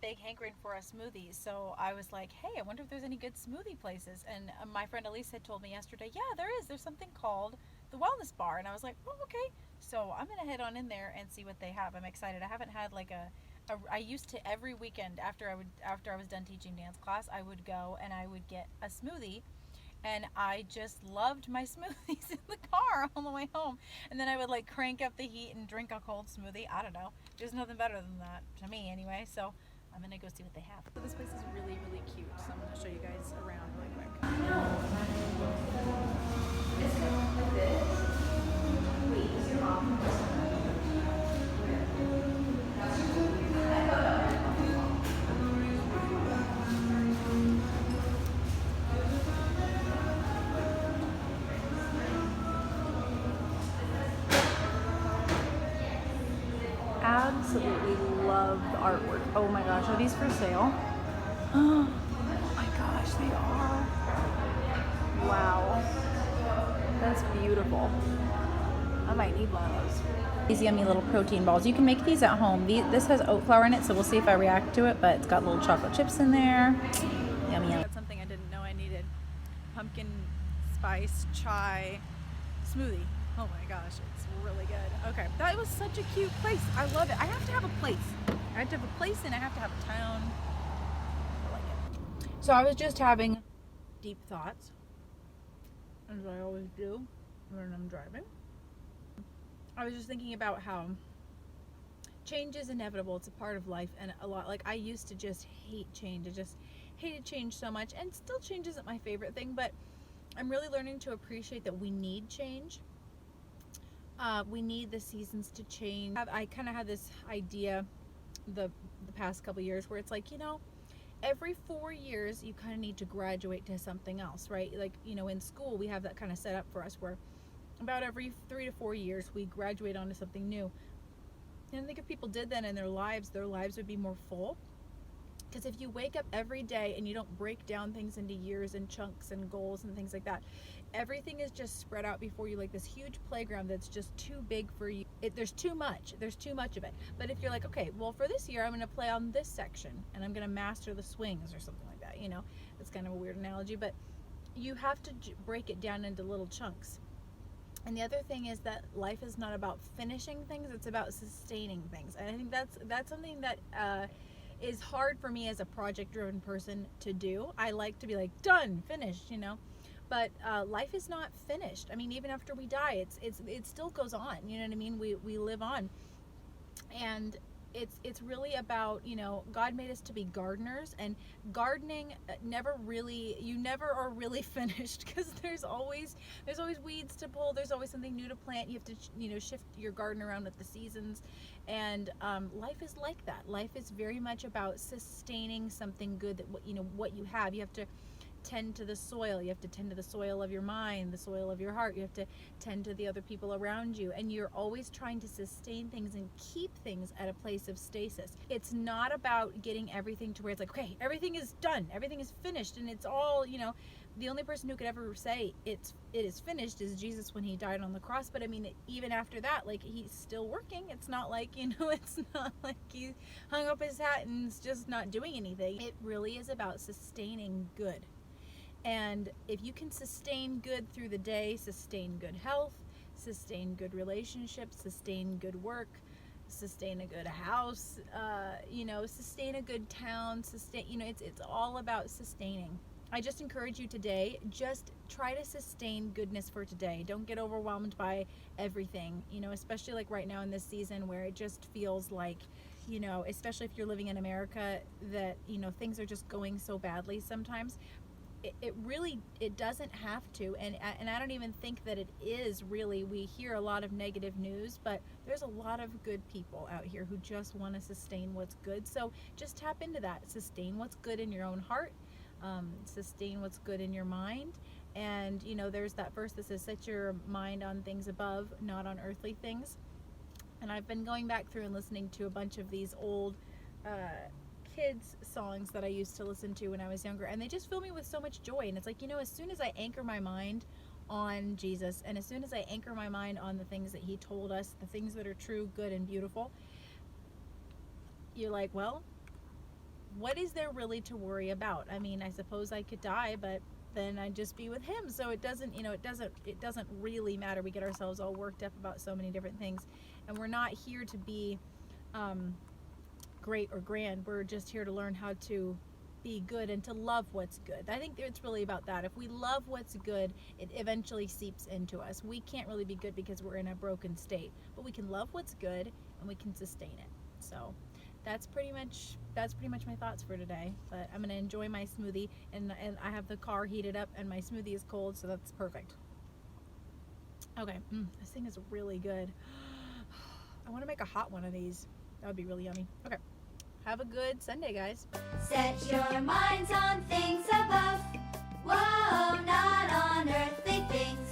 big hankering for a smoothie. So I was like, hey, I wonder if there's any good smoothie places. And my friend Elise had told me yesterday, yeah, there is. There's something called the Wellness Bar. And I was like, oh, okay. So I'm going to head on in there and see what they have. I'm excited. I haven't had like I used to every weekend after I was done teaching dance class, I would go and I would get a smoothie, and I just loved my smoothies in the car on the way home. And then I would like crank up the heat and drink a cold smoothie. I don't know. There's nothing better than that to me anyway. So I'm gonna go see what they have. So this place is really, really cute. So I'm gonna show you guys around really quick. Absolutely love the artwork. Oh my gosh, are these for sale? Oh my gosh, they are. Wow. That's beautiful. I might need one of those. These yummy little protein balls. You can make these at home. This has oat flour in it, so we'll see if I react to it, but it's got little chocolate chips in there. Yummy, yummy. That's something I didn't know I needed. Pumpkin spice chai smoothie. Oh my gosh, it's really good. Okay, that was such a cute place. I love it. I have to have a place. I have to have a place and I have to have a town. I like it. So I was just having deep thoughts, as I always do when I'm driving. I was just thinking about how change is inevitable. It's a part of life, and a lot, like, I used to just hate change. I just hated change so much, and still change isn't my favorite thing, but I'm really learning to appreciate that we need change. We need the seasons to change. I kind of had this idea the past couple years where it's like, every 4 years you kind of need to graduate to something else, right? Like, in school we have that kind of set up for us where about every 3 to 4 years we graduate onto something new. And I think if people did that in their lives would be more full. Because if you wake up every day and you don't break down things into years and chunks and goals and things like that, everything is just spread out before you like this huge playground that's just too big for you. There's too much of it. But if you're like, okay, well, for this year I'm going to play on this section and I'm going to master the swings or something like that, it's kind of a weird analogy, but you have to break it down into little chunks. And the other thing is that life is not about finishing things, it's about sustaining things. And I think that's something that is hard for me as a project-driven person to do. I like to be like, done, finished, but life is not finished. I mean, even after we die, it still goes on. You know what I mean? We live on, and it's really about, God made us to be gardeners, and gardening you never are really finished, because there's always weeds to pull, there's always something new to plant. You have to shift your garden around with the seasons, and life is like that. Life is very much about sustaining something good, that what you have. You have to tend to the soil. You have to tend to the soil of your mind, the soil of your heart. You have to tend to the other people around you, and you're always trying to sustain things and keep things at a place of stasis. It's not about getting everything to where it's like, okay, everything is done, everything is finished, and it's all, the only person who could ever say it is finished is Jesus when he died on the cross. But I mean, even after that, like, he's still working. It's not like, it's not like he hung up his hat and is just not doing anything. It really is about sustaining good. And if you can sustain good through the day, sustain good health, sustain good relationships, sustain good work, sustain a good house, sustain a good town, it's all about sustaining. I just encourage you today, just try to sustain goodness for today. Don't get overwhelmed by everything, especially like right now in this season where it just feels like, especially if you're living in America, that, things are just going so badly sometimes. It doesn't have to, and I don't even think that it is really. We hear a lot of negative news, but there's a lot of good people out here who just want to sustain what's good. So just tap into that. Sustain what's good in your own heart, sustain what's good in your mind. And there's that verse that says, set your mind on things above, not on earthly things. And I've been going back through and listening to a bunch of these old kids songs that I used to listen to when I was younger, and they just fill me with so much joy. And it's like, as soon as I anchor my mind on Jesus, and as soon as I anchor my mind on the things that he told us, the things that are true, good, and beautiful, you're like, well, what is there really to worry about? I mean, I suppose I could die, but then I'd just be with him. So it doesn't, you know, it doesn't really matter. We get ourselves all worked up about so many different things, and we're not here to be great or grand. We're just here to learn how to be good and to love what's good. I think it's really about that. If we love what's good, it eventually seeps into us. We can't really be good because we're in a broken state, but we can love what's good and we can sustain it. So that's pretty much my thoughts for today. But I'm gonna enjoy my smoothie, and I have the car heated up and my smoothie is cold, so that's perfect. Okay, this thing is really good. I want to make a hot one of these. That would be really yummy. Okay, have a good Sunday, guys. Set your minds on things above. Whoa, not on earthly things.